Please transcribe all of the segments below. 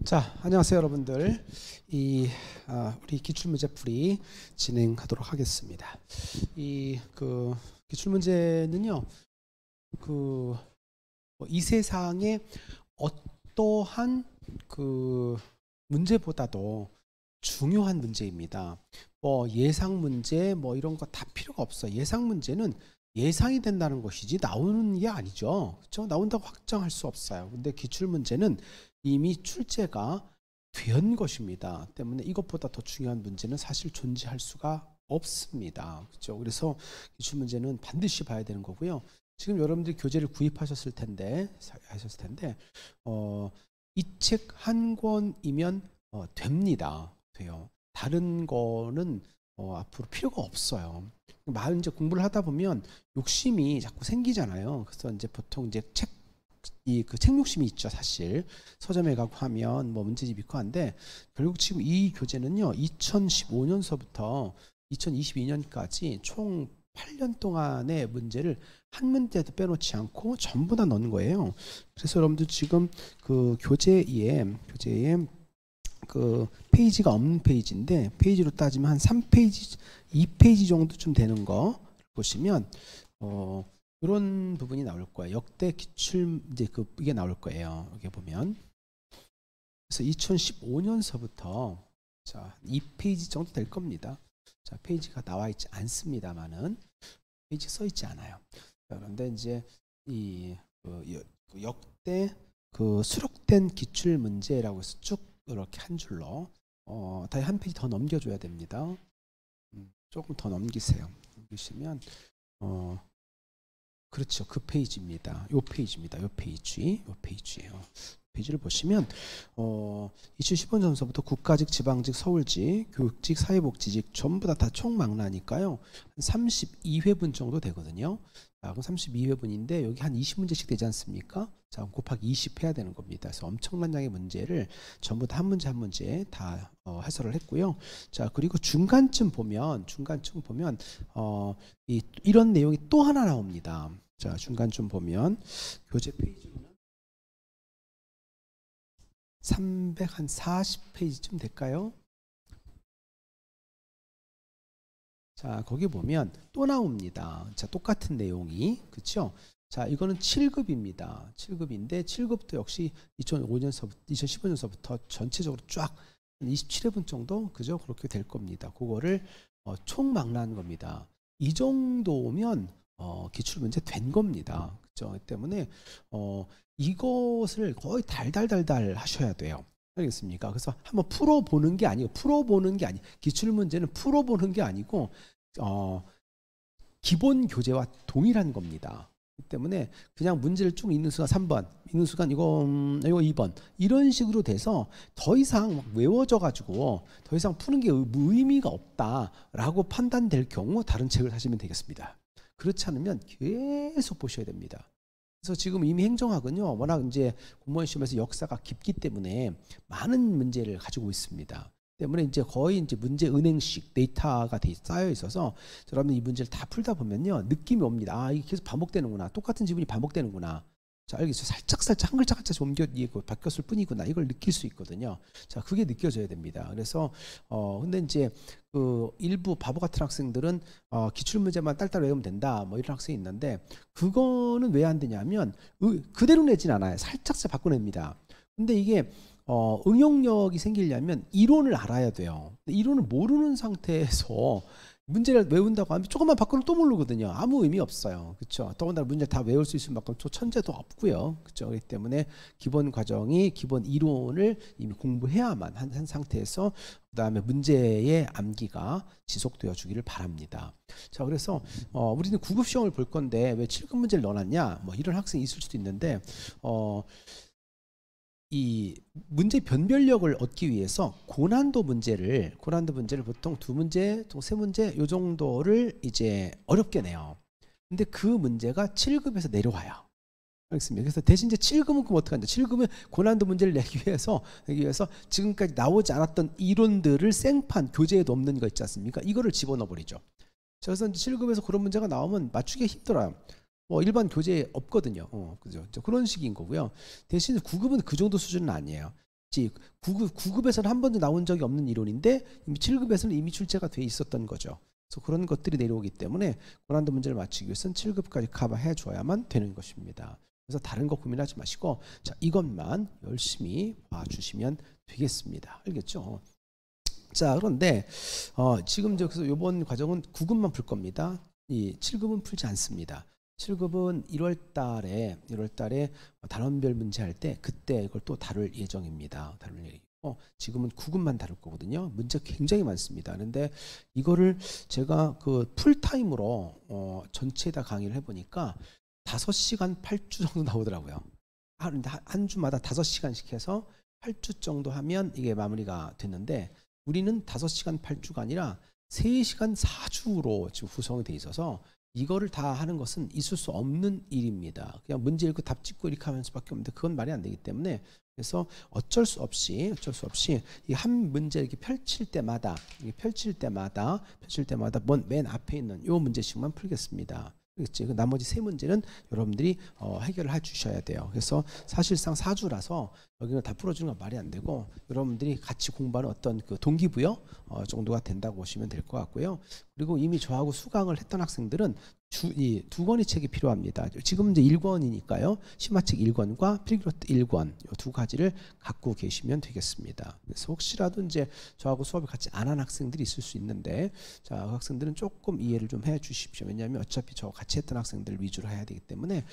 자, 안녕하세요, 여러분들. 우리 기출문제 풀이 진행하도록 하겠습니다. 기출문제는요, 이 세상에 어떠한 문제보다도 중요한 문제입니다. 예상 문제 이런 거 다 필요가 없어요. 예상 문제는 예상이 된다는 것이지 나오는 게 아니죠. 그렇죠? 나온다고 확정할 수 없어요. 근데 기출 문제는 이미 출제가 된 것입니다. 때문에 이것보다 더 중요한 문제는 사실 존재할 수가 없습니다. 그렇죠? 그래서 기출 문제는 반드시 봐야 되는 거고요. 지금 여러분들이 교재를 구입하셨을 텐데 이 책 한 권이면 됩니다. 돼요. 다른 거는 앞으로 필요가 없어요. 이제 공부를 하다 보면 욕심이 자꾸 생기잖아요. 그래서 이제 보통 이제 책 욕심이 있죠. 사실 서점에 가고 하면 문제집 있고 한데, 결국 지금 이 교재는요 2015년서부터 2022년까지 총 8년 동안의 문제를 한 문제도 빼놓지 않고 전부 다 넣은 거예요. 그래서 여러분들 지금 교재에 페이지가 없는 페이지인데, 페이지로 따지면 한 3페이지, 2페이지 정도쯤 되는 거 보시면 이런 부분이 나올 거예요. 역대 기출 이제 이게 나올 거예요. 여기 보면. 그래서 2015년서부터 자, 2페이지 정도 될 겁니다. 자, 페이지가 나와 있지 않습니다만은 페이지 써 있지 않아요. 그런데 이제 역대 수록된 기출 문제라고 해서 쭉 이렇게 한 줄로 다시 한 페이지 더 넘겨줘야 됩니다. 조금 더 넘기세요. 넘기시면 그렇죠. 그 페이지입니다. 요 페이지입니다. 요 페이지예요. 페이지를 보시면 2015년서부터 국가직, 지방직, 서울직, 교육직, 사회복지직 전부 다 총망라니까요. 한 32회분 정도 되거든요. 자, 그럼 32회분인데 여기 한 20문제씩 되지 않습니까? 자, 곱하기 20 해야 되는 겁니다. 그래서 엄청난 양의 문제를 전부 다 한 문제 한 문제 다 해설을 했고요. 자, 그리고 중간쯤 보면 이런 내용이 또 하나 나옵니다. 자, 중간쯤 보면 교재 페이지로는 340페이지쯤 될까요? 자, 거기 보면 또 나옵니다. 자, 똑같은 내용이, 그렇죠? 자, 이거는 7급입니다. 7급인데 7급도 역시 2015년서부터 전체적으로 쫙 27회분 정도, 그죠? 그렇게 될 겁니다. 그거를 총망라한 겁니다. 이 정도면 기출문제 된 겁니다. 그렇죠? 때문에 이것을 거의 달달달달 하셔야 돼요. 알겠습니까? 그래서 한번 풀어보는 게 아니고, 기출문제는 풀어보는 게 아니고 기본 교재와 동일한 겁니다. 그렇기 때문에 그냥 문제를 쭉 읽는 순간 3번, 읽는 순간 이거 2번 이런 식으로 돼서 더 이상 외워져 가지고 더 이상 푸는 게 의미가 없다라고 판단될 경우 다른 책을 사시면 되겠습니다. 그렇지 않으면 계속 보셔야 됩니다. 그래서 지금 이미 행정학은요, 워낙 이제 공무원 시험에서 역사가 깊기 때문에 많은 문제를 가지고 있습니다. 때문에 이제 거의 이제 문제 은행식 데이터가 쌓여 있어서 여러분 이 문제를 다 풀다 보면요, 느낌이 옵니다. 아, 이게 계속 반복되는구나. 똑같은 지문이 반복되는구나. 자, 알겠어요. 살짝 한 글자 바뀌었을 뿐이구나. 이걸 느낄 수 있거든요. 자, 그게 느껴져야 됩니다. 그래서 근데 이제 일부 바보 같은 학생들은 기출 문제만 딸딸 외우면 된다, 이런 학생이 있는데, 그거는 왜 안 되냐면 그대로 내진 않아요. 살짝 바꿔냅니다. 근데 이게 응용력이 생기려면 이론을 알아야 돼요. 이론을 모르는 상태에서 문제를 외운다고 하면 조금만 바꾸면 또 모르거든요. 아무 의미 없어요. 그렇죠? 더군다나 문제를 다 외울 수 있을 만큼 또 천재도 없고요. 그렇죠? 그렇기 때문에 기본 과정이, 기본 이론을 이미 공부해야만 한 상태에서 그다음에 문제의 암기가 지속되어 주기를 바랍니다. 자, 그래서 우리는 9급 시험을 볼 건데 왜 7급 문제를 넣어놨냐, 이런 학생이 있을 수도 있는데, 이 문제 변별력을 얻기 위해서 고난도 문제를 보통 2문제, 3문제 요 정도를 이제 어렵게 내요. 근데 그 문제가 7급에서 내려와요. 알겠습니다. 그래서 대신 이제 7급은 그럼 어떻게 하냐? 7급은 고난도 문제를 내기 위해서 지금까지 나오지 않았던 이론들을 생판, 교재에도 없는 거 있지 않습니까? 이거를 집어넣어 버리죠. 그래서 이제 7급에서 그런 문제가 나오면 맞추기가 힘들어요. 일반 교재에 없거든요. 그죠? 그런 식인 거고요. 대신 9급은 그 정도 수준은 아니에요. 9급에서는 한 번도 나온 적이 없는 이론인데 이미 7급에서는 이미 출제가 돼 있었던 거죠. 그래서 그런 것들이 내려오기 때문에 고난도 문제를 맞추기 위해서는 7급까지 커버해 줘야만 되는 것입니다. 그래서 다른 거 고민하지 마시고 자, 이것만 열심히 봐주시면 되겠습니다. 알겠죠? 자, 그런데 지금 그래서 이번 과정은 9급만 풀 겁니다. 이 7급은 풀지 않습니다. 7급은 1월 달에 단원별 문제 할 때 그때 이걸 또 다룰 예정입니다. 지금은 9급만 다룰 거거든요. 문제 굉장히 많습니다. 그런데 이거를 제가 그 풀타임으로 전체에다 강의를 해보니까 5시간 8주 정도 나오더라고요. 한 주마다 5시간씩 해서 8주 정도 하면 이게 마무리가 됐는데 우리는 5시간 8주가 아니라 3시간 4주로 지금 구성이 돼 있어서 이거를 다 하는 것은 있을 수 없는 일입니다. 그냥 문제 읽고 답 찍고 이렇게 하는 수밖에 없는데 그건 말이 안 되기 때문에 그래서 어쩔 수 없이 이 한 문제 이렇게 펼칠 때마다 맨 앞에 있는 요 문제씩만 풀겠습니다. 그렇지? 나머지 3문제는 여러분들이 해결을 해 주셔야 돼요. 그래서 사실상 4주라서 여기는 다 풀어주는 건 말이 안 되고 여러분들이 같이 공부하는 어떤 그 동기부여 정도가 된다고 보시면 될 것 같고요. 그리고 이미 저하고 수강을 했던 학생들은 이 2권의 책이 필요합니다. 지금 이제 1권이니까요. 심화책 1권과 필기노트 1권 이 2가지를 갖고 계시면 되겠습니다. 그래서 혹시라도 이제 저하고 수업을 같이 안 한 학생들이 있을 수 있는데 자, 그 학생들은 조금 이해를 좀 해 주십시오. 왜냐하면 어차피 저 같이 했던 학생들 위주로 해야 되기 때문에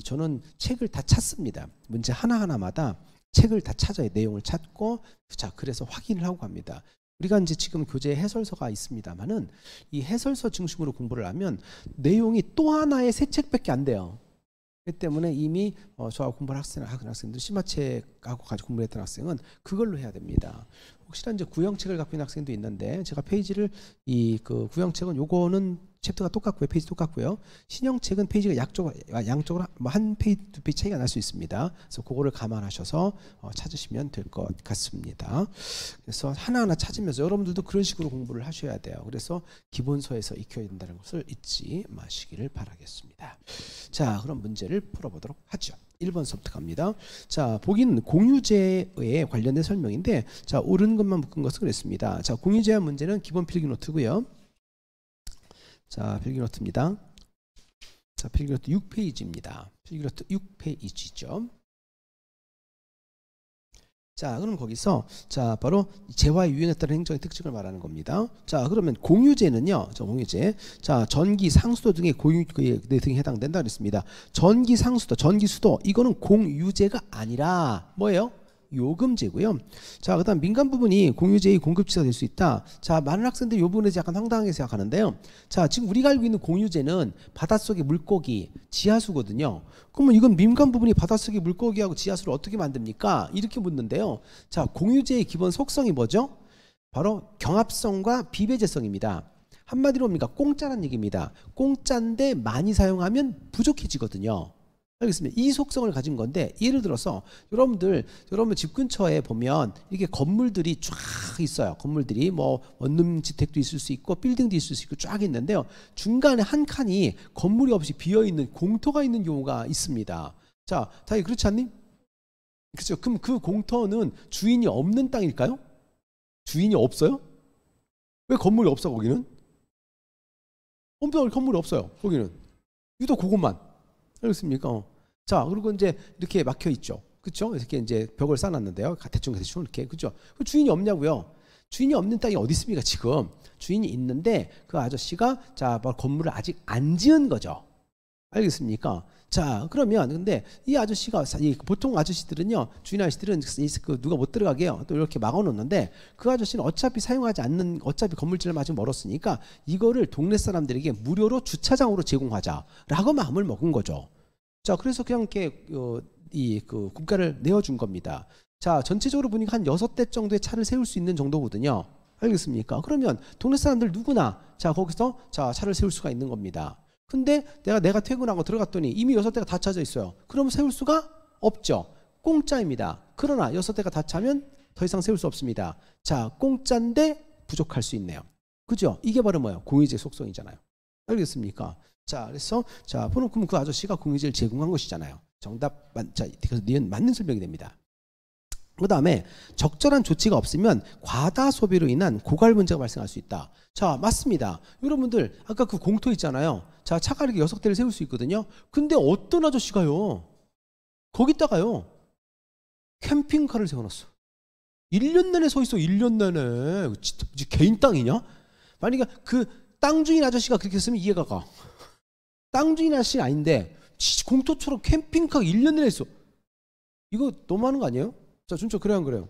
저는 책을 다 찾습니다. 문제 하나하나마다 책을 다 찾아요. 내용을 찾고 자, 그래서 확인을 하고 갑니다. 우리가 이제 지금 교재 해설서가 있습니다만은 이 해설서 중심으로 공부를 하면 내용이 또 하나의 새 책밖에 안 돼요. 그렇기 때문에 이미 저하고 공부를 하는 학생들 심화책하고 같이 공부를 했던 학생은 그걸로 해야 됩니다. 혹시나 이제 구형책을 갖고 있는 학생도 있는데 제가 페이지를 그 구형책은 요거는 챕터가 똑같고요. 페이지 똑같고요. 신형책은 페이지가 양쪽으로 뭐 한 페이지, 2페이지 차이가 날 수 있습니다. 그래서 그거를 감안하셔서 찾으시면 될 것 같습니다. 그래서 하나하나 찾으면서 여러분들도 그런 식으로 공부를 하셔야 돼요. 그래서 기본서에서 익혀야 된다는 것을 잊지 마시기를 바라겠습니다. 자, 그럼 문제를 풀어보도록 하죠. 1번서부터 갑니다. 자, 보기는 공유제에 관련된 설명인데 자, 옳은 것만 묶은 것은 그랬습니다. 자, 공유제한 문제는 기본 필기 노트고요. 자, 필기노트입니다. 자, 필기노트 6페이지입니다. 필기노트 6페이지죠. 자, 그럼 거기서 자, 바로 재화의 유행에 따른 행정의 특징을 말하는 겁니다. 자, 그러면 공유제는요. 공유제. 자, 전기, 상수도 등의 등에 해당된다 그랬습니다. 전기, 상수도, 전기, 수도 이거는 공유제가 아니라 뭐예요? 요금제고요. 자, 그다음 민간 부분이 공유제의 공급지가 될 수 있다. 자, 많은 학생들이 이 부분에서 약간 황당하게 생각하는데요. 자, 지금 우리가 알고 있는 공유제는 바닷속의 물고기, 지하수거든요. 그러면 이건 민간 부분이 바닷속의 물고기하고 지하수를 어떻게 만듭니까? 이렇게 묻는데요. 자, 공유제의 기본 속성이 뭐죠? 바로 경합성과 비배제성입니다. 한마디로 뭡니까? 공짜란 얘기입니다. 공짜인데 많이 사용하면 부족해지거든요. 알겠습니다. 이 속성을 가진 건데 예를 들어서 여러분 집 근처에 보면 이게 건물들이 쫙 있어요. 건물들이 뭐 원룸 주택도 있을 수 있고 빌딩도 있을 수 있고 쫙 있는데요. 중간에 한 칸이 건물이 없이 비어 있는 공터가 있는 경우가 있습니다. 자, 다이 그렇지 않니? 그렇죠. 그럼 그 공터는 주인이 없는 땅일까요? 주인이 없어요? 왜 건물이 없어 거기는? 건물이 없어요. 거기는 유독 그것만. 알겠습니까? 자, 그리고 이제 이렇게 막혀 있죠. 그렇죠? 이렇게 이제 벽을 쌓아놨는데요. 대충 이렇게. 그렇죠? 그 주인이 없냐고요? 주인이 없는 땅이 어디 있습니까? 지금 주인이 있는데 그 아저씨가 자, 건물을 아직 안 지은 거죠. 알겠습니까? 자, 그러면 근데 이 아저씨가 보통 아저씨들은요, 주인 아저씨들은 누가 못 들어가게요. 또 이렇게 막아놓는데 그 아저씨는 어차피 사용하지 않는 어차피 건물지를 아직 멀었으니까 이거를 동네 사람들에게 무료로 주차장으로 제공하자라고 마음을 먹은 거죠. 자, 그래서 그냥 이렇게 그 국가를 내어준 겁니다. 자, 전체적으로 보니까 한 6대 정도의 차를 세울 수 있는 정도거든요. 알겠습니까? 그러면 동네 사람들 누구나 자, 거기서 자, 차를 세울 수가 있는 겁니다. 근데 내가 퇴근하고 들어갔더니 이미 6대가 다 차져 있어요. 그럼 세울 수가 없죠. 공짜입니다. 그러나 6대가 다 차면 더 이상 세울 수 없습니다. 자, 공짜인데 부족할 수 있네요. 그죠? 이게 바로 뭐예요? 공유제 속성이잖아요. 알겠습니까? 자, 그래서 자, 그럼 그 아저씨가 공유제를 제공한 것이잖아요. 정답, 자, 그래서 니은 맞는 설명이 됩니다. 그 다음에 적절한 조치가 없으면 과다 소비로 인한 고갈 문제가 발생할 수 있다. 자, 맞습니다. 여러분들 아까 그 공터 있잖아요. 자, 차가 이렇게 6대를 세울 수 있거든요. 근데 어떤 아저씨가요, 거기다가요 캠핑카를 세워놨어. 1년 내내 서 있어. 1년 내내. 진짜 개인 땅이냐? 만약에 그 땅 주인 아저씨가 그렇게 했으면 이해가 가. 땅 주인 아저씨 아닌데 공터처럼 캠핑카가 1년 내내 있어. 이거 너무하는 거 아니에요? 자, 진짜 그래요, 안 그래요?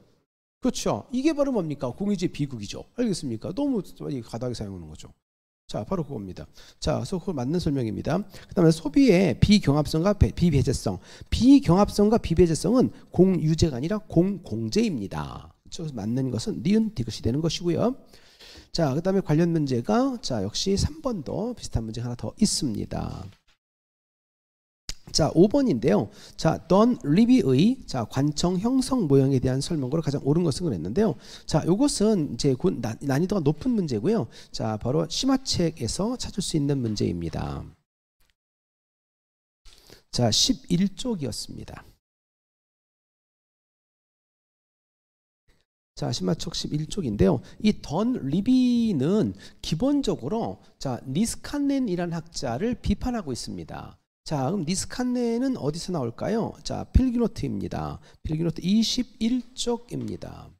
그렇죠. 이게 바로 뭡니까? 공유주의 비극이죠. 알겠습니까? 너무 많이 가다하게 사용하는 거죠. 자, 바로 그겁니다. 자, 그래서 그걸 맞는 설명입니다. 그 다음에 소비의 비경합성과 비배제성. 비경합성과 비배제성은 공유제가 아니라 공공제입니다. 그래서 맞는 것은 니은 디귿이 되는 것이고요. 자, 그 다음에 관련 문제가, 자, 역시 3번도 비슷한 문제가 하나 더 있습니다. 자, 5번인데요. 자, 던 리비의 자, 관청 형성 모형에 대한 설명으로 가장 옳은 것을 했는데요. 자, 이것은 이제 난이도가 높은 문제고요. 자, 바로 심화책에서 찾을 수 있는 문제입니다. 자, 11쪽이었습니다. 자, 심화책 11쪽인데요. 이 던 리비는 기본적으로 자, 니스칸넨이라는 학자를 비판하고 있습니다. 자, 그럼 니스칸넨은 어디서 나올까요? 자, 필기노트입니다. 필기노트 21쪽입니다.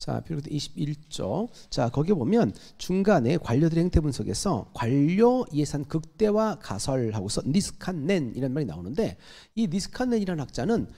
자, 필기노트 21쪽. 자, 거기에 보면 중간에 관료들의 행태 분석에서 관료 예산 극대화 가설하고서 니스칸넨이라는 말이 나오는데, 이 니스칸넨이라는 학자는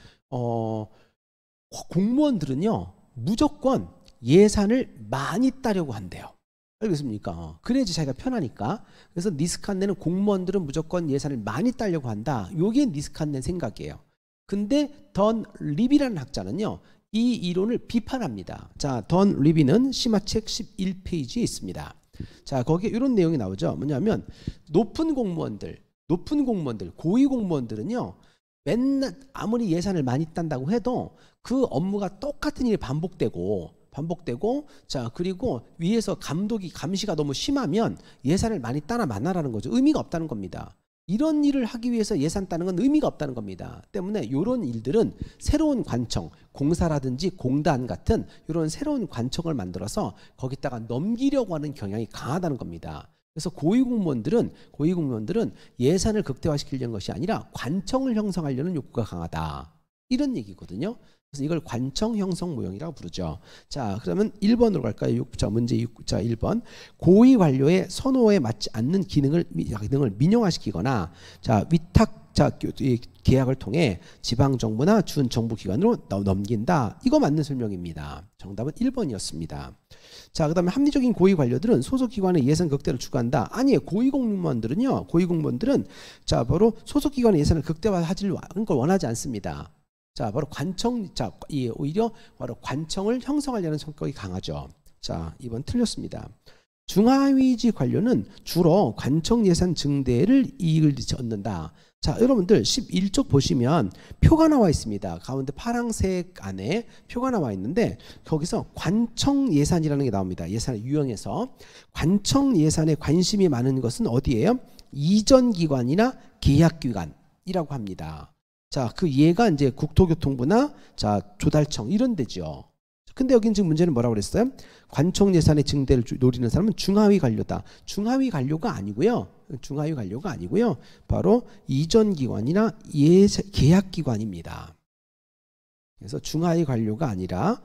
공무원들은요 무조건 예산을 많이 따려고 한대요. 알겠습니까? 그래야지 자기가 편하니까. 그래서 니스칸넨은 공무원들은 무조건 예산을 많이 따려고 한다. 요게 니스칸넨 생각이에요. 근데 던 리비라는 학자는요 이 이론을 비판합니다. 자, 던 리비는 심화책 11페이지에 있습니다. 자, 거기에 이런 내용이 나오죠. 뭐냐면 높은 공무원들, 고위 공무원들은요 맨날 아무리 예산을 많이 딴다고 해도 그 업무가 똑같은 일이 반복되고 자, 그리고 위에서 감시가 너무 심하면 예산을 많이 따나 마나라는 거죠. 의미가 없다는 겁니다. 이런 일을 하기 위해서 예산 따는 건 의미가 없다는 겁니다. 때문에 이런 일들은 새로운 관청, 공사라든지 공단 같은 이런 새로운 관청을 만들어서 거기다가 넘기려고 하는 경향이 강하다는 겁니다. 그래서 고위공무원들은 예산을 극대화시키려는 것이 아니라 관청을 형성하려는 욕구가 강하다. 이런 얘기거든요. 그래서 이걸 관청 형성 모형이라고 부르죠. 자, 그러면 1번으로 갈까요? 자, 문제 6, 자, 1번. 고위 관료의 선호에 맞지 않는 기능을 민영화시키거나 자, 위탁 계약을 통해 지방 정부나 준 정부 기관으로 넘긴다. 이거 맞는 설명입니다. 정답은 1번이었습니다. 자, 그다음에 합리적인 고위 관료들은 소속 기관의 예산 극대를 추구한다. 아니에요. 고위 공무원들은 자, 바로 소속 기관의 예산을 극대화하지를 걸 원하지 않습니다. 자, 바로 오히려 바로 관청을 형성하려는 성격이 강하죠. 자, 2번 틀렸습니다. 중하위직 관료는 주로 관청 예산 증대를 이익을 얻는다. 자, 여러분들 11쪽 보시면 표가 나와 있습니다. 가운데 파란색 안에 표가 나와 있는데 거기서 관청 예산이라는 게 나옵니다. 예산의 유형에서 관청 예산에 관심이 많은 것은 어디예요? 이전기관이나 계약기관이라고 합니다. 자, 그 얘가 이제 국토교통부나 자, 조달청 이런 데죠. 근데 여긴 지금 문제는 뭐라고 그랬어요? 관청 예산의 증대를 노리는 사람은 중하위 관료다. 중하위 관료가 아니고요. 바로 이전기관이나 계약기관입니다. 그래서 중하위 관료가 아니라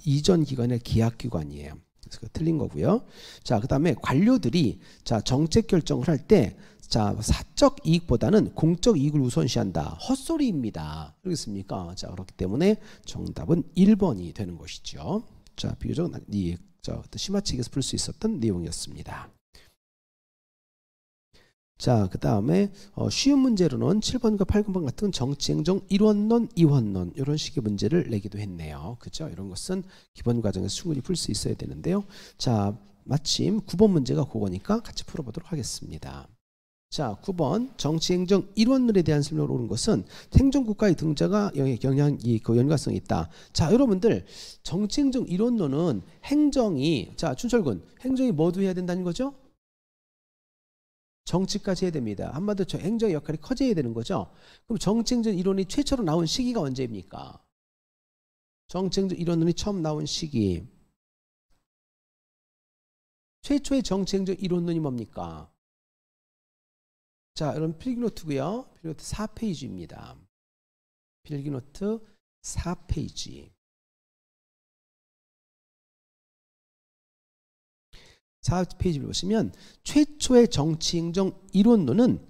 이전기관의 계약기관이에요. 그래서 틀린 거고요. 자, 그다음에 관료들이 자, 정책 결정을 할 때 자, 사적 이익보다는 공적 이익을 우선시한다. 헛소리입니다. 그렇습니까? 자, 그렇기 때문에 정답은 1번이 되는 것이죠. 자, 비교적 심화책에서 풀 수 있었던 내용이었습니다. 자, 그 다음에 쉬운 문제로는 7번과 8번 같은 정치행정 1원론, 2원론 이런 식의 문제를 내기도 했네요. 그죠? 이런 것은 기본 과정에서 충분히 풀 수 있어야 되는데요. 자, 마침 9번 문제가 그거니까 같이 풀어보도록 하겠습니다. 자, 9번 정치행정 1원론에 대한 설명을 오른 것은 행정국가의 등장과 연관성이 있다. 자, 여러분들 정치행정 1원론은 행정이 자, 춘철군 행정이 뭐도 해야 된다는 거죠? 정치까지 해야 됩니다. 한마디로 행정의 역할이 커져야 되는 거죠. 그럼 정치행정 이론이 최초로 나온 시기가 언제입니까? 정치행정 이론이 처음 나온 시기. 최초의 정치행정 이론론이 뭡니까? 자, 여러분 필기노트고요. 필기노트 4페이지입니다. 필기노트 4페이지. 4페이지를 보시면 최초의 정치행정 이론론은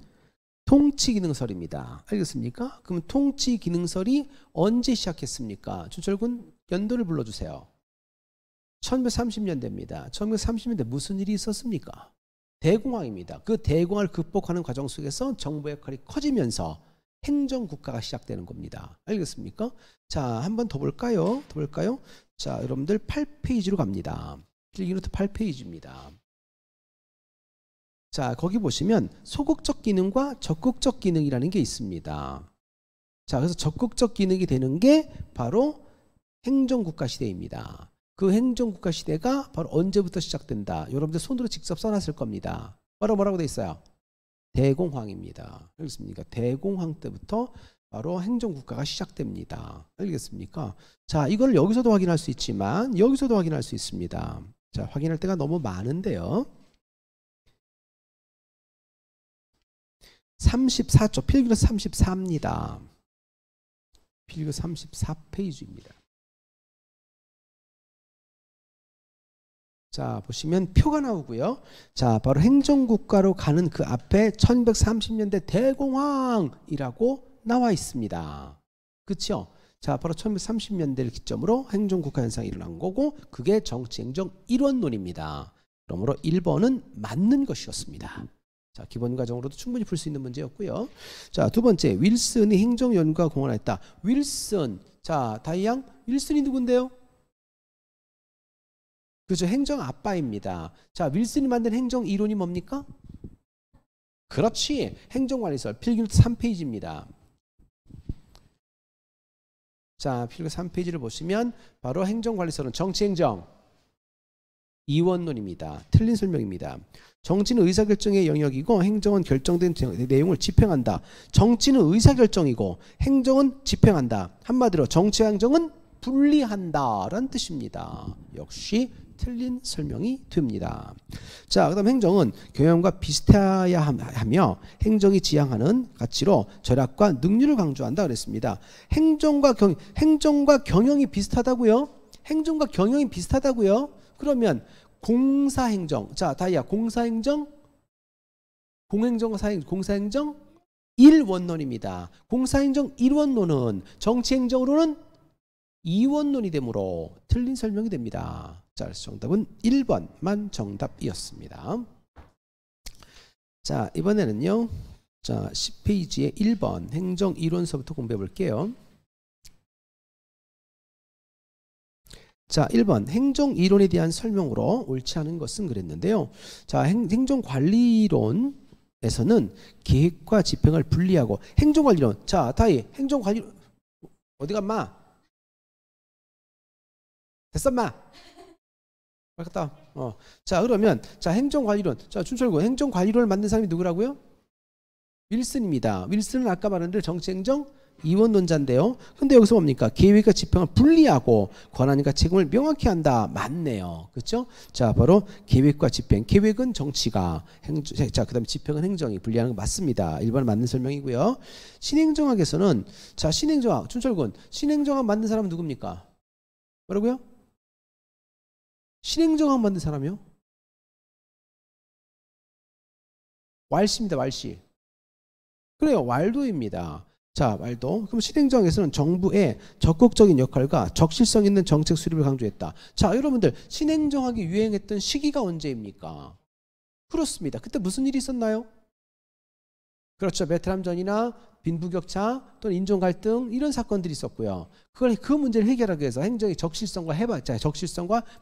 통치기능설입니다. 알겠습니까? 그럼 통치기능설이 언제 시작했습니까? 준철군 연도를 불러주세요. 1930년대입니다. 1930년대 무슨 일이 있었습니까? 대공황입니다. 그 대공황을 극복하는 과정 속에서 정부의 역할이 커지면서 행정국가가 시작되는 겁니다. 알겠습니까? 자, 한 번 더 볼까요? 자, 여러분들 8페이지로 갑니다. 필기노트 8페이지입니다. 자, 거기 보시면 소극적 기능과 적극적 기능이라는 게 있습니다. 자, 그래서 적극적 기능이 되는 게 바로 행정국가 시대입니다. 그 행정국가 시대가 바로 언제부터 시작된다. 여러분들 손으로 직접 써놨을 겁니다. 뭐라고 돼 있어요? 대공황입니다. 알겠습니까? 대공황 때부터 바로 행정국가가 시작됩니다. 알겠습니까? 자, 이걸 여기서도 확인할 수 있지만 여기서도 확인할 수 있습니다. 자, 확인할 때가 너무 많은데요. 34쪽 필기로 34입니다. 필기로 34페이지입니다. 자, 보시면 표가 나오고요. 자, 바로 행정국가로 가는 그 앞에 1130년대 대공황이라고 나와 있습니다. 그렇죠? 자, 바로 1930년대를 기점으로 행정국가 현상이 일어난 거고 그게 정치행정 일원론입니다. 그러므로 1번은 맞는 것이었습니다. 자, 기본 과정으로도 충분히 풀 수 있는 문제였고요. 자, 두 번째, 윌슨이 행정연구가 공헌했다. 윌슨, 자, 다이양, 윌슨이 누군데요? 그죠, 행정 아빠입니다. 자, 윌슨이 만든 행정 이론이 뭡니까? 그렇지, 행정관리설 필기노트 3페이지입니다. 자, 필기노트 3페이지를 보시면 바로 행정관리설은 정치행정 이원론입니다. 틀린 설명입니다. 정치는 의사결정의 영역이고 행정은 결정된 내용을 집행한다. 정치는 의사결정이고 행정은 집행한다. 한마디로 정치와 행정은 분리한다 라는 뜻입니다. 역시 틀린 설명이 됩니다. 자, 그 다음 행정은 경영과 비슷해야 하며 행정이 지향하는 가치로 절약과 능률을 강조한다 그랬습니다. 행정과 경영이 비슷하다고요? 행정과 경영이 비슷하다고요? 그러면 공사행정, 자, 다이아 공사행정, 공행정과 사행정, 공사행정 1원론입니다. 공사행정 1원론은 정치행정으로는 2원론이 되므로 틀린 설명이 됩니다. 자, 그래서 정답은 1번만 정답이었습니다. 자, 이번에는요. 자, 10페이지에 1번 행정 이론서부터 공부해 볼게요. 자, 1번 행정 이론에 대한 설명으로 옳지 않은 것은 그랬는데요. 자, 행정관리론에서는 계획과 집행을 분리하고 행정관리론. 자, 다이 행정관리 어디 갔마? 됐어, 마. 맞다. 자, 그러면 자, 행정관리론. 자, 준철군 행정관리론을 만든 사람이 누구라고요? 윌슨입니다. 윌슨은 아까 말한 정치행정 이원론자인데요. 근데 여기서 뭡니까? 계획과 집행을 분리하고 권한과 책임을 명확히 한다. 맞네요. 그렇죠? 자, 바로 계획과 집행. 계획은 정치가, 자, 그다음에 집행은 행정이 분리하는 거 맞습니다. 1번 맞는 설명이고요. 신행정학에서는 자, 신행정학 준철군 신행정학 만든 사람은 누굽니까? 뭐라고요? 신행정학 만든 사람이요? 왈씨입니다. 왈씨. 그래요. 왈도입니다. 자, 왈도. 그럼 신행정학에서는 정부의 적극적인 역할과 적실성 있는 정책 수립을 강조했다. 자, 여러분들 신행정학이 유행했던 시기가 언제입니까? 그렇습니다. 그때 무슨 일이 있었나요? 그렇죠. 베트남전이나 빈부격차 또는 인종 갈등 이런 사건들이 있었고요. 그 문제를 해결하기 위해서 행정의 적실성과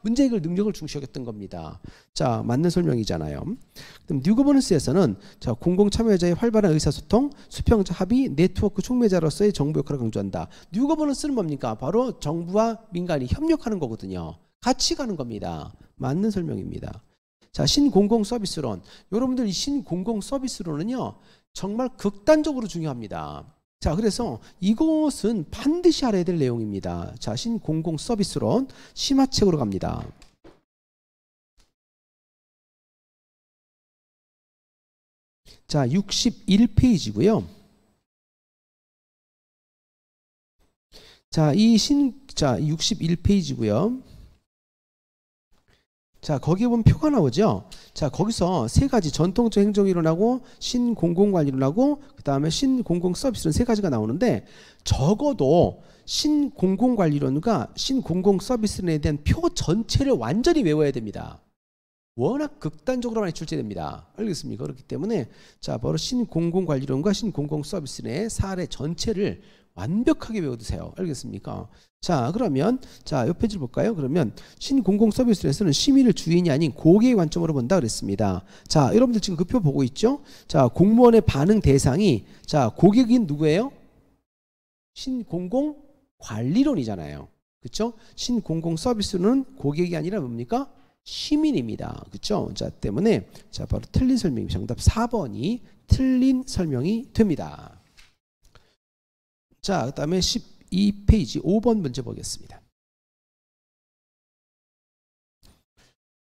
문제 해결 능력을 중시했던 겁니다. 자, 맞는 설명이잖아요. 그럼 뉴거버넌스에서는 자, 공공참여자의 활발한 의사소통, 수평적 합의, 네트워크 촉매자로서의 정부 역할을 강조한다. 뉴거버넌스는 뭡니까? 바로 정부와 민간이 협력하는 거거든요. 같이 가는 겁니다. 맞는 설명입니다. 자, 신공공 서비스론. 여러분들 이 신공공 서비스론은요, 정말 극단적으로 중요합니다. 자, 그래서 이것은 반드시 알아야 될 내용입니다. 자, 신공공 서비스론 심화책으로 갑니다. 자, 61페이지고요. 자, 61페이지고요. 자, 거기에 보면 표가 나오죠. 자, 거기서 세 가지 전통적 행정이론하고 신공공관리론하고 그 다음에 신공공서비스론 세 가지가 나오는데, 적어도 신공공관리론과 신공공서비스론에 대한 표 전체를 완전히 외워야 됩니다. 워낙 극단적으로 많이 출제됩니다. 알겠습니까? 그렇기 때문에 자, 바로 신공공관리론과 신공공서비스론의 사례 전체를 완벽하게 외워두세요. 알겠습니까? 자, 그러면 자, 옆 페이지를 볼까요? 그러면 신공공서비스론에서는 시민을 주인이 아닌 고객의 관점으로 본다 그랬습니다. 자, 여러분들 지금 그 표 보고 있죠? 자, 공무원의 반응 대상이 자, 고객인 누구예요? 신공공관리론이잖아요. 그렇죠? 신공공서비스론은 고객이 아니라 뭡니까? 시민입니다. 그렇죠? 자, 때문에 자, 바로 틀린 설명이 정답 4번이 틀린 설명이 됩니다. 자, 그 다음에 12페이지 5번 문제 보겠습니다.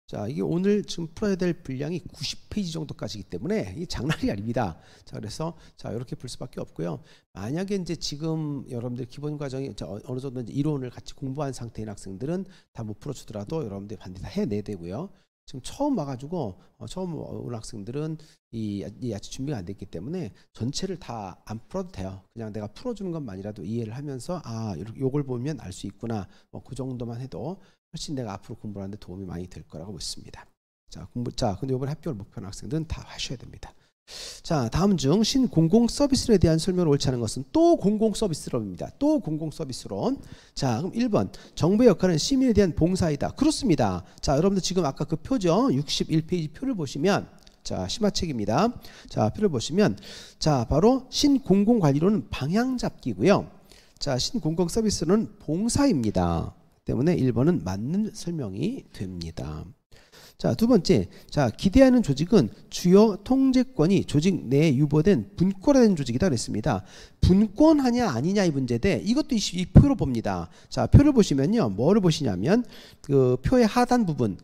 자, 이게 오늘 지금 풀어야 될 분량이 90페이지 정도까지이기 때문에 이게 장난이 아닙니다. 자, 그래서 자, 이렇게 풀 수밖에 없고요. 만약에 이제 지금 여러분들 기본 과정이 어느 정도 이제 이론을 같이 공부한 상태인 학생들은 다 못 풀어주더라도 여러분들이 반드시 다 해내야 되고요. 지금 처음 와가지고 처음 온 학생들은 이 아직 준비가 안 됐기 때문에 전체를 다 안 풀어도 돼요. 그냥 내가 풀어주는 것만이라도 이해를 하면서 아, 요걸 보면 알 수 있구나. 뭐 그 정도만 해도 훨씬 내가 앞으로 공부하는데 도움이 많이 될 거라고 믿습니다. 자, 근데 이번에 합격을 목표한 학생들은 다 하셔야 됩니다. 자, 다음 중 신공공서비스론에 대한 설명을 옳지 않은 것은 또 공공서비스론입니다. 또 공공서비스론. 자, 그럼 1번 정부의 역할은 시민에 대한 봉사이다. 그렇습니다. 자, 여러분들 지금 아까 그 표죠. 61페이지 표를 보시면 자, 심화책입니다. 자, 표를 보시면 자, 바로 신공공관리론은 방향잡기고요. 자, 신공공서비스는 봉사입니다. 때문에 1번은 맞는 설명이 됩니다. 자, 두 번째, 자, 기대하는 조직은 주요 통제권이 조직 내에 유보된 분권화된 조직이다 그랬습니다. 분권하냐 아니냐 이 문제인데 이것도 이 표로 봅니다. 자, 표를 보시면요, 뭐를 보시냐면 그 표의 하단 부분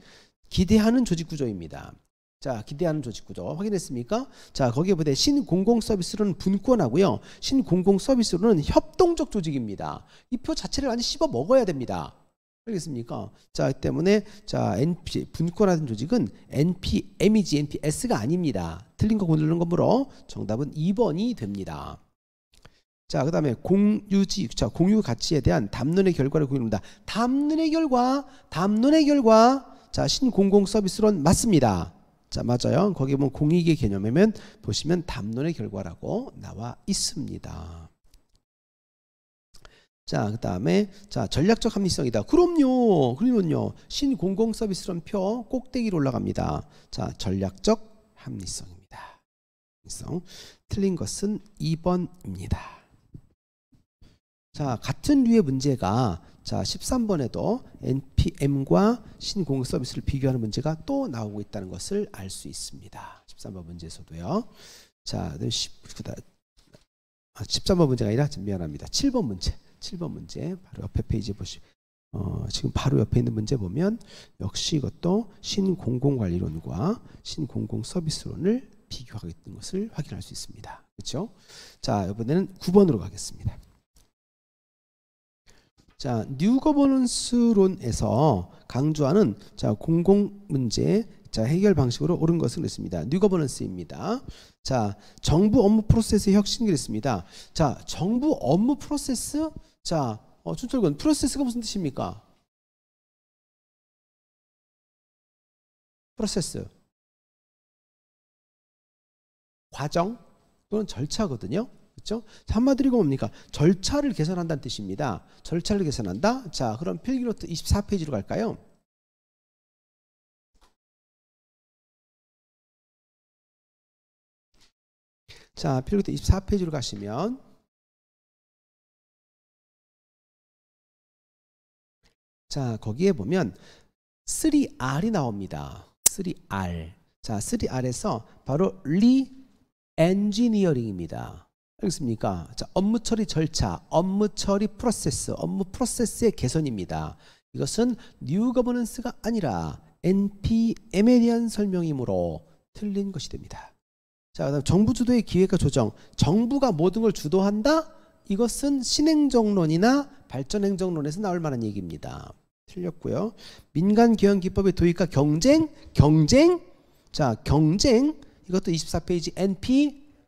기대하는 조직 구조입니다. 자, 기대하는 조직 구조 확인했습니까? 자, 거기에 보되 신공공서비스로는 분권하고요, 신공공서비스로는 협동적 조직입니다. 이 표 자체를 완전히 씹어 먹어야 됩니다. 알겠습니까? 자, 때문에 자, NP 분권화된 조직은 NPM이지 NPS가 아닙니다. 틀린 거 고르는 거므로 정답은 2번이 됩니다. 자, 그다음에 공유지, 자, 공유 가치에 대한 담론의 결과를 구입니다. 담론의 결과. 자, 신공공서비스론 맞습니다. 자, 맞아요. 거기 보면 공익의 개념이면 보시면 담론의 결과라고 나와 있습니다. 자, 그 다음에 자, 전략적 합리성이다. 그러면요 신공공서비스론 표 꼭대기로 올라갑니다. 자, 전략적 합리성입니다. 합리성. 틀린 것은 2번입니다. 자, 같은 류의 문제가 자, 13번에도 NPM과 신공공서비스를 비교하는 문제가 또 나오고 있다는 것을 알 수 있습니다. 13번 문제에서도요. 자, 13번 문제가 아니라 미안합니다. 7번 문제. 7번 문제 바로 옆에 페이지 보시면 지금 바로 옆에 있는 문제 보면 역시 이것도 신공공관리론과 신공공서비스론을 비교하고 있는 것을 확인할 수 있습니다. 그렇죠? 자, 이번에는 9번으로 가겠습니다. 자, 뉴거버넌스론에서 강조하는 자, 공공 문제 자, 해결 방식으로 옳은 것은 있습니다. 뉴거버넌스입니다. 자, 정부 업무 프로세스의 혁신이 있습니다. 자, 정부 업무 프로세스. 자, 춘철군, 프로세스가 무슨 뜻입니까? 프로세스. 과정 또는 절차거든요. 그렇죠? 한마디로 뭡니까? 절차를 개선한다는 뜻입니다. 절차를 개선한다. 자, 그럼 필기노트 24페이지로 갈까요? 자, 필기노트 24페이지로 가시면 자, 거기에 보면 3R이 나옵니다. 3R. 자, 3R에서 바로 리엔지니어링입니다. 알겠습니까? 자, 업무 처리 절차, 업무 처리 프로세스, 업무 프로세스의 개선입니다. 이것은 뉴 거버넌스가 아니라 NPM에 대한 설명이므로 틀린 것이 됩니다. 자, 그다음 정부 주도의 기획과 조정, 정부가 모든 걸 주도한다? 이것은 신행정론이나 발전행정론에서 나올 만한 얘기입니다. 틀렸고요. 민간 경영 기법의 도입과 경쟁. 자, 경쟁. 이것도 24페이지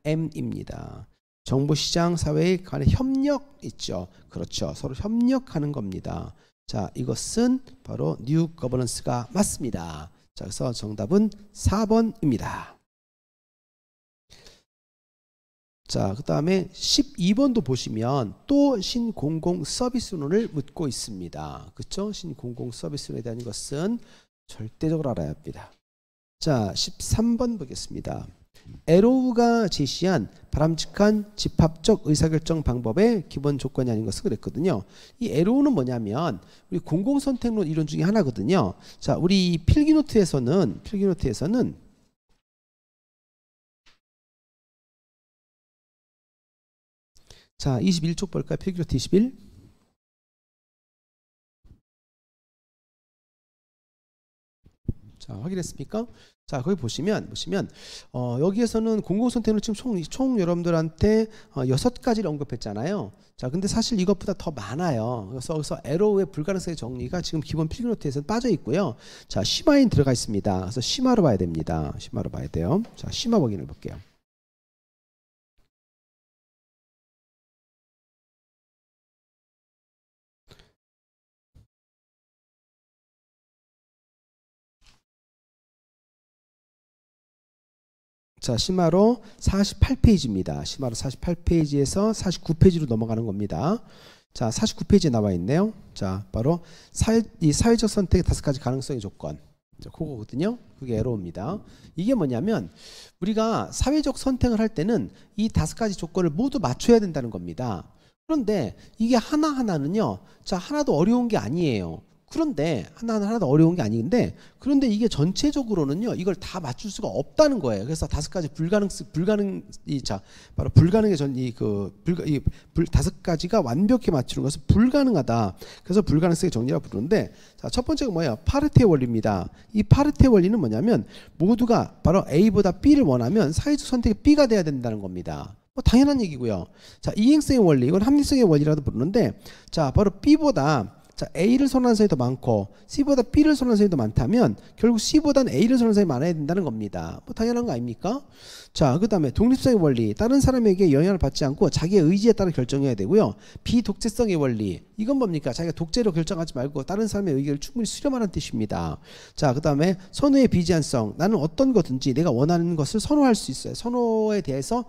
NPM입니다. 정보시장 사회에 관한 협력 있죠. 그렇죠. 서로 협력하는 겁니다. 자, 이것은 바로 뉴 거버넌스가 맞습니다. 자, 그래서 정답은 4번입니다. 자, 그 다음에 12번도 보시면 또 신공공 서비스론을 묻고 있습니다. 그렇죠? 신공공 서비스론에 대한 것은 절대적으로 알아야 합니다. 자, 13번 보겠습니다. 에로우가 제시한 바람직한 집합적 의사결정 방법의 기본 조건이 아닌 것을 그랬거든요. 이 에로우는 뭐냐면 우리 공공선택론 이론 중에 하나거든요. 자, 우리 필기노트에서는 자, 21쪽 볼까요? 필기노트 21. 자, 확인했습니까? 자, 거기 보시면 여기에서는 공공선택을 지금 총 여러분들한테 6가지를 언급했잖아요. 자, 근데 사실 이것보다 더 많아요. 그래서 에로우의 불가능성의 정리가 지금 기본 필기노트에서는 빠져 있고요. 자, 심화인 들어가 있습니다. 그래서 심화로 봐야 됩니다. 심화로 봐야 돼요. 자, 심화 확인을 볼게요. 자, 심화로 48페이지입니다. 심화로 48페이지에서 49페이지로 넘어가는 겁니다. 자, 49페이지에 나와 있네요. 자, 바로 이 사회적 선택의 5가지 가능성의 조건. 그거거든요. 그게 에로우입니다. 이게 뭐냐면 우리가 사회적 선택을 할 때는 이 5가지 조건을 모두 맞춰야 된다는 겁니다. 그런데 이게 하나하나는요. 자, 하나도 어려운 게 아니에요. 그런데 하나도 어려운 게 아닌데 그런데 이게 전체적으로는요 이걸 다 맞출 수가 없다는 거예요. 그래서 5가지 바로 불가능의 이 5가지가 완벽히 맞추는 것은 불가능하다. 그래서 불가능성의 정리라고 부르는데 자, 첫 번째가 뭐예요? 파르테의 원리입니다. 이 파르테의 원리는 뭐냐면 모두가 바로 A보다 B를 원하면 사회적 선택이 B가 돼야 된다는 겁니다. 뭐 당연한 얘기고요. 자, 이행성의 원리, 이건 합리성의 원리라도 부르는데 자, 바로 B보다 자, A를 선호하는 사람이 더 많고 C보다 B를 선호하는 사람이 더 많다면 결국 C보다는 A를 선호하는 사람이 많아야 된다는 겁니다. 뭐 당연한 거 아닙니까? 자, 그 다음에 독립성의 원리, 다른 사람에게 영향을 받지 않고 자기의 의지에 따라 결정해야 되고요. 비독재성의 원리, 이건 뭡니까? 자기가 독재로 결정하지 말고 다른 사람의 의견을 충분히 수렴하는 뜻입니다. 자, 그 다음에 선호의 비제한성, 나는 어떤 거든지 내가 원하는 것을 선호할 수 있어요. 선호에 대해서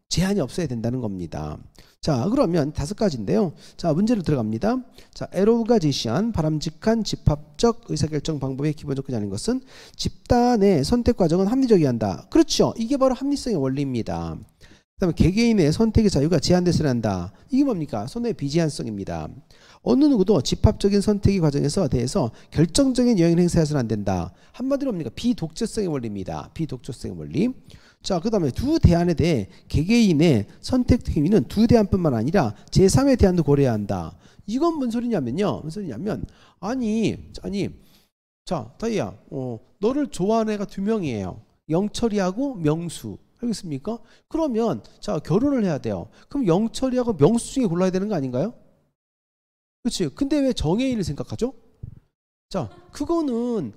제한이 없어야 된다는 겁니다. 자, 그러면 5가지인데요. 자, 문제로 들어갑니다. 자, 에로우가 제시한 바람직한 집합적 의사결정 방법의 기본 조건이 아닌 것은 집단의 선택 과정은 합리적이어야 한다. 그렇죠. 이게 바로 합리성의 원리입니다. 그 다음에 개개인의 선택의 자유가 제한돼서야 한다. 이게 뭡니까? 선호의 비제한성입니다. 어느 누구도 집합적인 선택의 과정에서 대해서 결정적인 영향을 행사해서는 안 된다. 한마디로 뭡니까? 비독재성의 원리입니다. 비독재성의 원리. 자, 그 다음에 두 대안에 대해 개개인의 선택 행위는 두 대안뿐만 아니라 제3의 대안도 고려해야 한다. 이건 뭔 소리냐면요. 아니, 자, 다희야, 너를 좋아하는 애가 2명이에요. 영철이하고 명수. 알겠습니까? 그러면 자, 결혼을 해야 돼요. 그럼 영철이하고 명수 중에 골라야 되는 거 아닌가요? 그렇지. 근데 왜 정해인을 생각하죠? 자, 그거는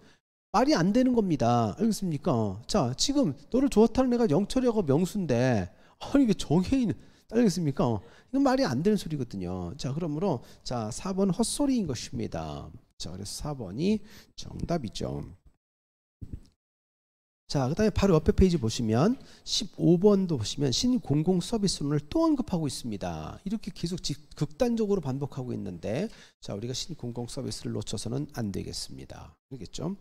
말이 안 되는 겁니다. 알겠습니까? 자, 지금 너를 좋다는 애가 영철이하고 명수인데 아니 이게 정해인 알겠습니까? 이건 말이 안 되는 소리거든요. 자, 그러므로 자, 4번 헛소리인 것입니다. 자, 그래서 4번이 정답이죠. 자, 그 다음에 바로 옆에 페이지 보시면 15번도 보시면 신공공 서비스론을 또 언급하고 있습니다. 이렇게 계속 극단적으로 반복하고 있는데 자, 우리가 신공공 서비스를 놓쳐서는 안 되겠습니다. 알겠죠?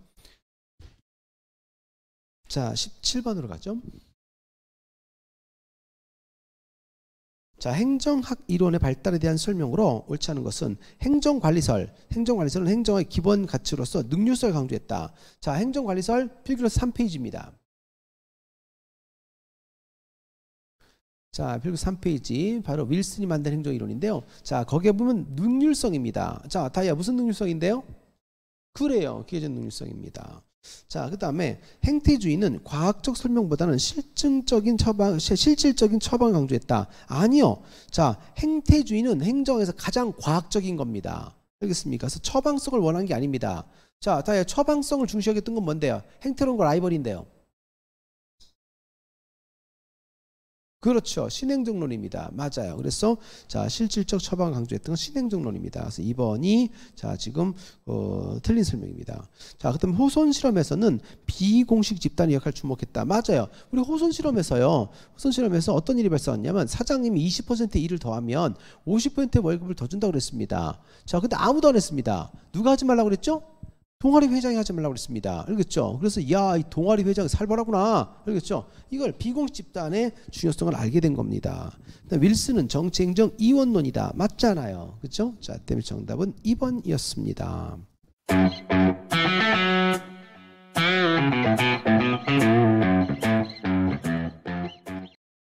자, 17번으로 가죠. 자, 행정학 이론의 발달에 대한 설명으로 옳지 않은 것은 행정관리설은 행정의 기본 가치로서 능률성을 강조했다. 자, 행정관리설 필기로서 3페이지입니다. 자, 필기 3페이지 바로 윌슨이 만든 행정이론인데요. 자, 거기에 보면 능률성입니다. 자, 다이아 무슨 능률성인데요? 그래요, 기계적 능률성입니다. 자, 그 다음에 행태주의는 과학적 설명보다는 실질적인 처방을 강조했다. 아니요. 자, 행태주의는 행정에서 가장 과학적인 겁니다. 알겠습니까? 그래서 처방성을 원한 게 아닙니다. 자, 다이아 처방성을 중시하겠던 건 뭔데요? 행태론과 라이벌인데요. 그렇죠. 신행정론입니다. 맞아요. 그래서 자, 실질적 처방을 강조했던 건 신행정론입니다. 그래서 2번이 자, 지금 틀린 설명입니다. 자, 그다음 호손 실험에서는 비공식 집단의 역할을 주목했다. 맞아요. 우리 호손 실험에서요. 호손 실험에서 어떤 일이 발생했냐면 사장님이 20% 일을 더하면 50%의 월급을 더 준다고 그랬습니다. 자, 근데 아무도 안 했습니다. 누가 하지 말라고 그랬죠? 동아리 회장이 하지 말라고 그랬습니다. 알겠죠? 그래서 야, 이 동아리 회장 살벌하구나. 알겠죠? 이걸 비공식 집단의 중요성을 알게 된 겁니다. 윌슨은 정치행정 이원론이다. 맞잖아요. 그렇죠? 자, 때문에 정답은 2번이었습니다.